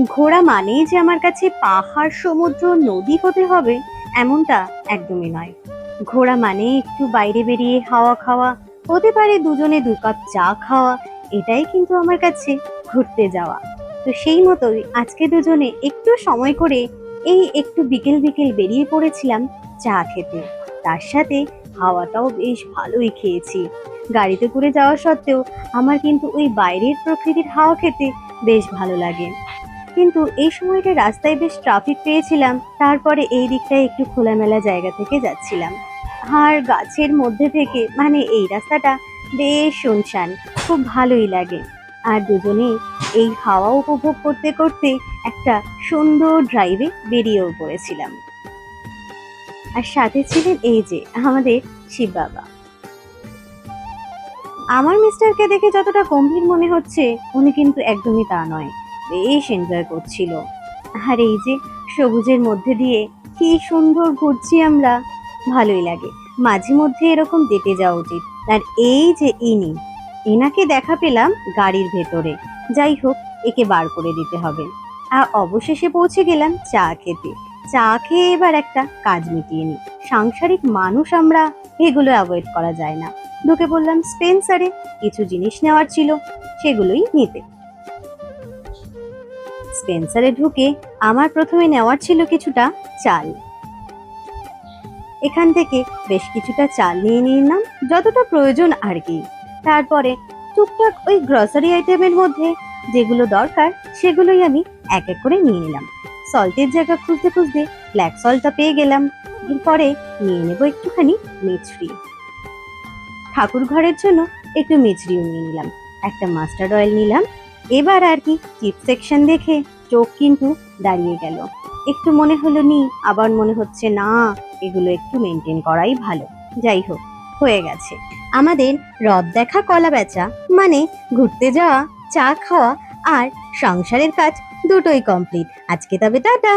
ঘোরা মানেই যে আমার কাছে পাহাড়, সমুদ্র, নদী হতে হবে এমনটা একদমই নয়। ঘোরা মানে একটু বাইরে বেরিয়ে হাওয়া খাওয়া, হতে পারে দুজনে 2 কাপ চা খাওয়া, এটাই কিন্তু আমার কাছে ঘুরতে যাওয়া। তো সেই মতোই আজকে দুজনে একটু সময় করে এই একটু বিকেল বিকেল বেরিয়ে পড়েছিলাম চা খেতে। তার সাথে হাওয়াটাও বেশ ভালোই খেয়েছি। গাড়িতে করে যাওয়া সত্ত্বেও আমার কিন্তু ওই বাইরের প্রকৃতির হাওয়া খেতে বেশ ভালো লাগে। কিন্তু এই সময়টা রাস্তায় বেশ ট্রাফিক পেয়েছিলাম, তারপরে এই দিকটায় একটু খোলামেলা জায়গা থেকে যাচ্ছিলাম। আর গাছের মধ্যে থেকে মানে এই রাস্তাটা বেশ শুনশান, খুব ভালোই লাগে। আর দুজনেই এই হাওয়া উপভোগ করতে করতে একটা সুন্দর ড্রাইভে বেরিয়েও পড়েছিলাম। আর সাথে ছিলেন এই যে আমাদের শিব বাবা। আমার মিস্টারকে দেখে যতটা গম্ভীর মনে হচ্ছে, উনি কিন্তু একদমই তা নয়, বেশ এনজয় করছিল। আর এই যে সবুজের মধ্যে দিয়ে কি সুন্দর ঘুরছি আমরা, ভালোই লাগে। মাঝে মধ্যে এরকম যেতে যাওয়া উচিত। আর এই যে এনাকে দেখা পেলাম গাড়ির ভেতরে। যাই হোক, একে বার করে দিতে হবে। আর অবশেষে পৌঁছে গেলাম চা খেতে। চা খেয়ে এবার একটা কাজ মিটিয়ে নিই। সাংসারিক মানুষ আমরা, এগুলো অ্যাভয়েড করা যায় না। ঢুকে পড়লাম স্পেন্সারে, কিছু জিনিস নেওয়ার ছিল, সেগুলোই নিতে। স্পেন্সারে ঢুকে আমার প্রথমে নেওয়ার ছিল কিছুটা চাল। এখান থেকে বেশ কিছুটা চাল নিয়ে নিলাম, যতটা প্রয়োজন আর কি। তারপরে টুকটাক ওই গ্রসারি আইটেমের মধ্যে যেগুলো দরকার সেগুলোই আমি এক এক করে নিয়ে নিলাম। সল্টের জায়গা খুঁজতে খুঁজতে ব্ল্যাক সল্টটা পেয়ে গেলাম। এরপরে নিয়ে নেব একটুখানি মিছরি। ঠাকুর ঘরের জন্য একটু মিছরিও নিয়ে নিলাম। একটা মাস্টার্ড অয়েল নিলাম। এবার আর কি চিপ সেকশন দেখে চোখ কিন্তু দাঁড়িয়ে গেল। একটু মনে হলো নি, আবার মনে হচ্ছে না, এগুলো একটু মেনটেন করাই ভালো। যাই হোক, হয়ে গেছে আমাদের রথ দেখা, কলা বেচা, মানে ঘুরতে যাওয়া, চা খাওয়া আর সংসারের কাজ দুটোই কমপ্লিট। আজকে তবে টাটা।